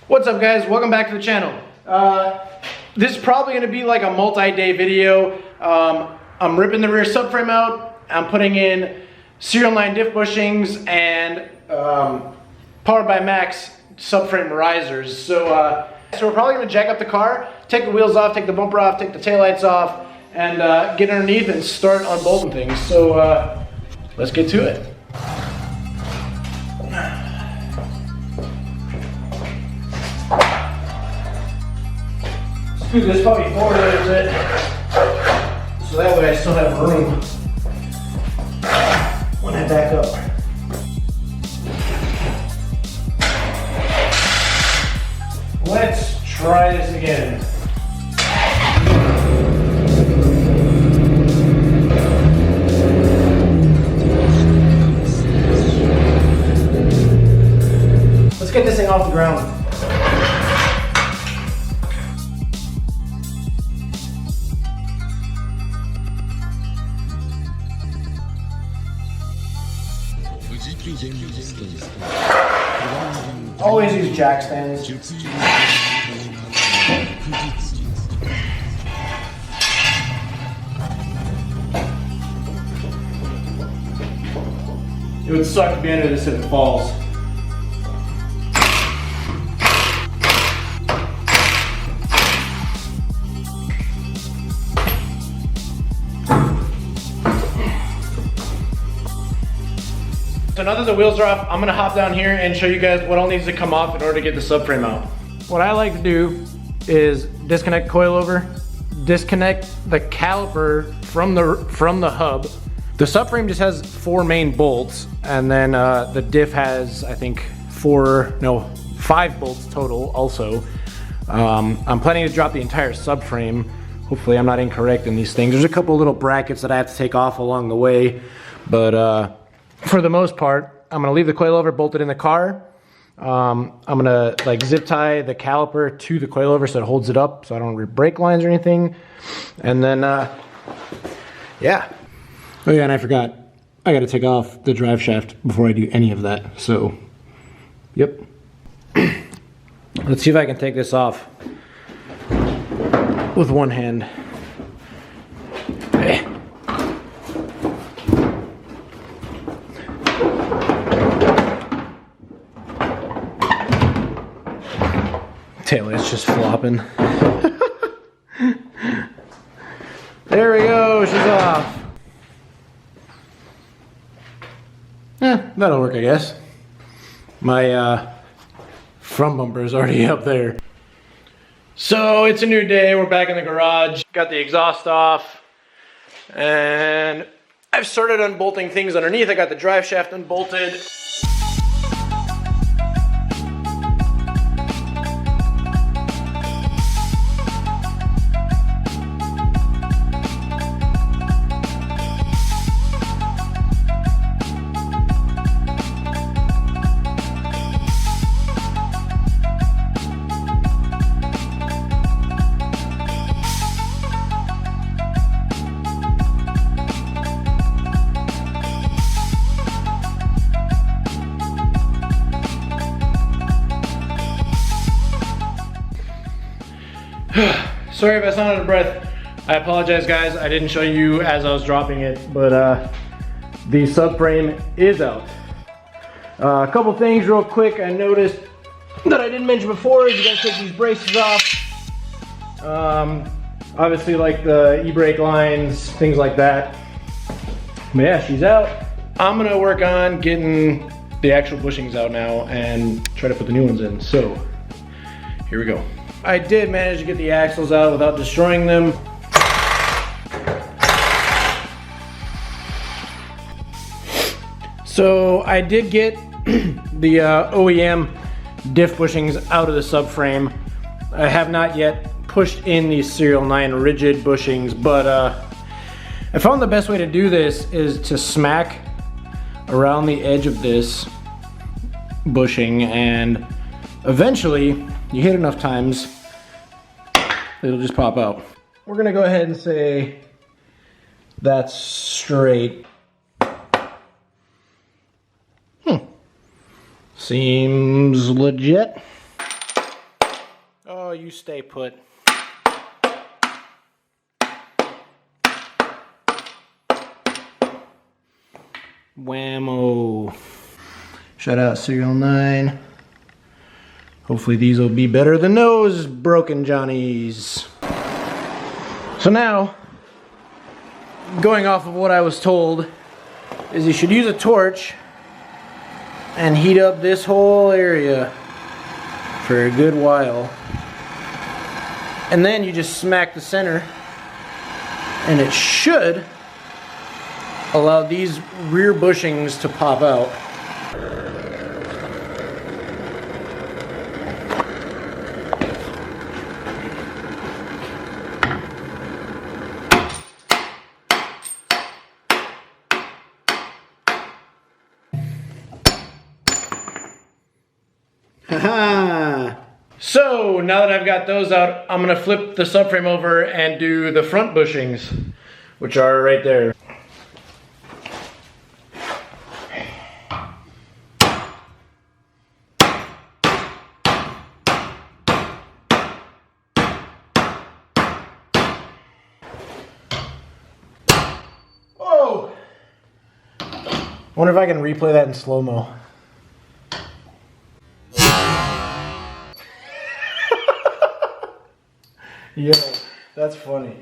What's up guys, welcome back to the channel. This is probably going to be like a multi-day video. I'm ripping the rear subframe out, I'm putting in serial 9 diff bushings and Powered by Max subframe risers. So we're probably going to jack up the car, take the wheels off, take the bumper off, take the taillights off, and get underneath and start unbolting things. So let's get to it. Scoot this puppy forward a little bit, so that way I still have room when I back up. Let's try this again. Let's get this thing off the ground. Always use jack stands. It would suck to be under this if it falls. So now that the wheels are off, I'm gonna hop down here and show you guys what all needs to come off in order to get the subframe out. What I like to do is disconnect coilover, disconnect the caliper from the hub. The subframe just has 4 main bolts, and then the diff has, I think, 5 bolts total also. I'm planning to drop the entire subframe. Hopefully I'm not incorrect in these things. There's a couple little brackets that I have to take off along the way, but for the most part, I'm gonna leave the coilover bolted in the car. I'm gonna like zip tie the caliper to the coilover so it holds it up so I don't rip brake lines or anything. And then, yeah. Oh yeah, and I forgot. I gotta take off the drive shaft before I do any of that, so, yep. Let's see if I can take this off with one hand. Hey. Taillight's just flopping. There we go, she's off. That'll work, I guess. My front bumper is already up there. So it's a new day, we're back in the garage. Got the exhaust off, and I've started unbolting things underneath. I got the drive shaft unbolted. Sorry if I sound out of breath. I apologize guys, I didn't show you as I was dropping it, but the subframe is out. A couple things real quick I noticed that I didn't mention before is you gotta take these braces off. Obviously like the e-brake lines, things like that. But yeah, she's out. I'm gonna work on getting the actual bushings out now and try to put the new ones in. So, here we go. I did manage to get the axles out without destroying them. So I did get the OEM diff bushings out of the subframe. I have not yet pushed in these serial 9 rigid bushings, but I found the best way to do this is to smack around the edge of this bushing, and eventually you hit enough times, it'll just pop out. We're gonna go ahead and say that's straight. Seems legit. Oh, you stay put. Whammo. Shout out Serial 9. Hopefully these will be better than those broken Johnnies. So now, going off of what I was told, is you should use a torch and heat up this whole area for a good while. And then you just smack the center and it should allow these rear bushings to pop out. Haha! So now that I've got those out, I'm gonna flip the subframe over and do the front bushings, which are right there. Whoa! I wonder if I can replay that in slow-mo. Yo, that's funny.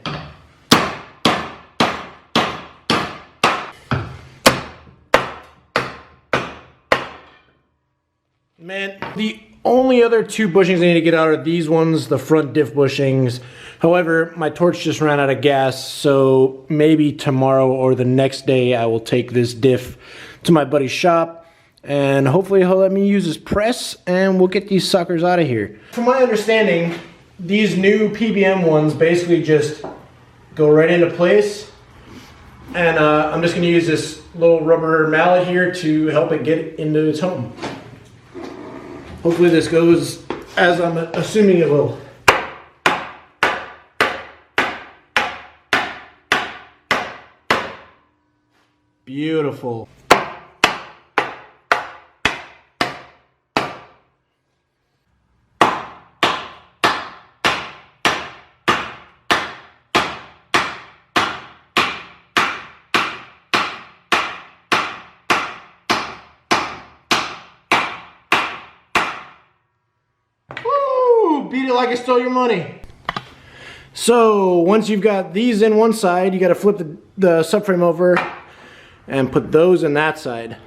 Man, the only other two bushings I need to get out are these ones, the front diff bushings. However, my torch just ran out of gas, so maybe tomorrow or the next day I will take this diff to my buddy's shop, and hopefully he'll let me use his press and we'll get these suckers out of here. From my understanding, these new PBM ones basically just go right into place, and I'm just going to use this little rubber mallet here to help it get into its home. Hopefully this goes as I'm assuming it will. Beautiful. Beat it like I stole your money. So once you've got these in one side, you got to flip the subframe over and put those in that side.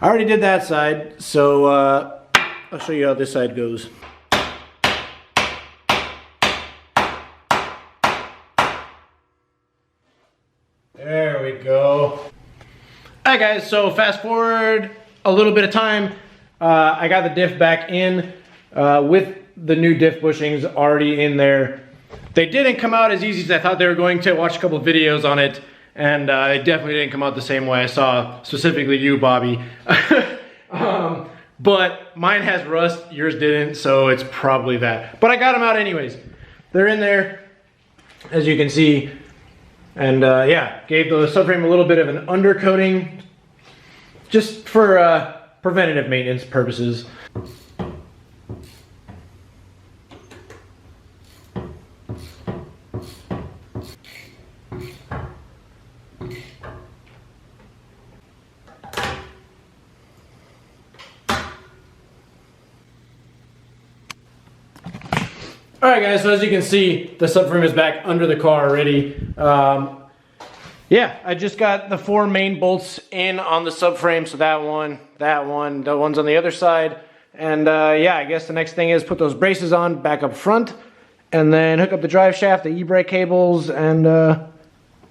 I already did that side, so I'll show you how this side goes. There we go. Alright guys, so fast forward a little bit of time. I got the diff back in with the new diff bushings already in there. They didn't come out as easy as I thought they were going to. I watched a couple of videos on it, and it definitely didn't come out the same way I saw, specifically you, Bobby. But mine has rust, yours didn't, so it's probably that. But I got them out anyways. They're in there, as you can see. And yeah, gave the subframe a little bit of an undercoating, just for preventative maintenance purposes. Alright guys, so as you can see, the subframe is back under the car already. Yeah, I just got the 4 main bolts in on the subframe, so that one, the one's on the other side. And yeah, I guess the next thing is put those braces on back up front, and then hook up the drive shaft, the e-brake cables, and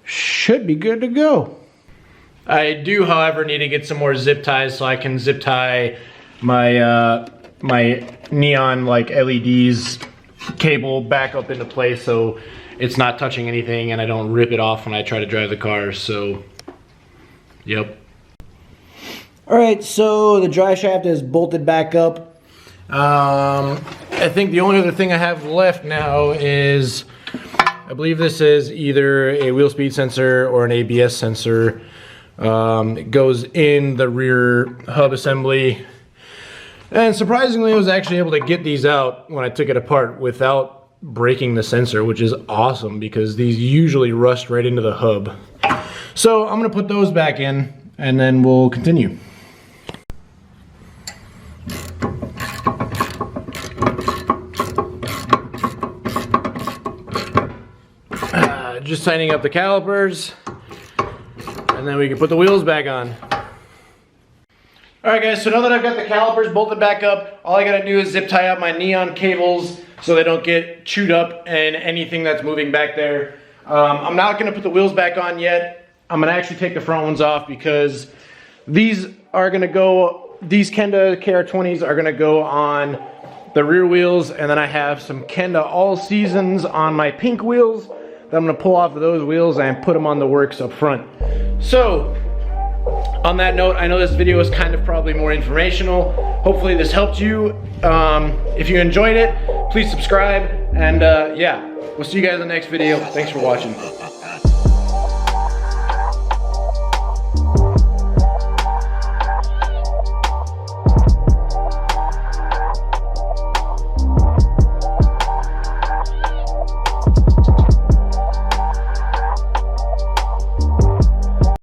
should be good to go. I do, however, need to get some more zip ties so I can zip tie my my neon like LEDs cable back up into place so it's not touching anything and I don't rip it off when I try to drive the car. So yep. Alright, so the drive shaft is bolted back up. I think the only other thing I have left now is, I believe this is either a wheel speed sensor or an ABS sensor. It goes in the rear hub assembly. And surprisingly, I was actually able to get these out when I took it apart without breaking the sensor, which is awesome because these usually rust right into the hub. So I'm gonna put those back in and then we'll continue. Just tightening up the calipers and then we can put the wheels back on. Alright guys, so now that I've got the calipers bolted back up, all I gotta do is zip tie up my neon cables so they don't get chewed up and anything that's moving back there. I'm not gonna put the wheels back on yet. I'm gonna actually take the front ones off because these are gonna go, these Kenda KR20s are gonna go on the rear wheels, and then I have some Kenda All Seasons on my pink wheels that I'm gonna pull off of those wheels and put them on the works up front. So, on that note, I know this video is kind of probably more informational. Hopefully this helped you. If you enjoyed it, please subscribe, and yeah, we'll see you guys in the next video. Thanks for watching.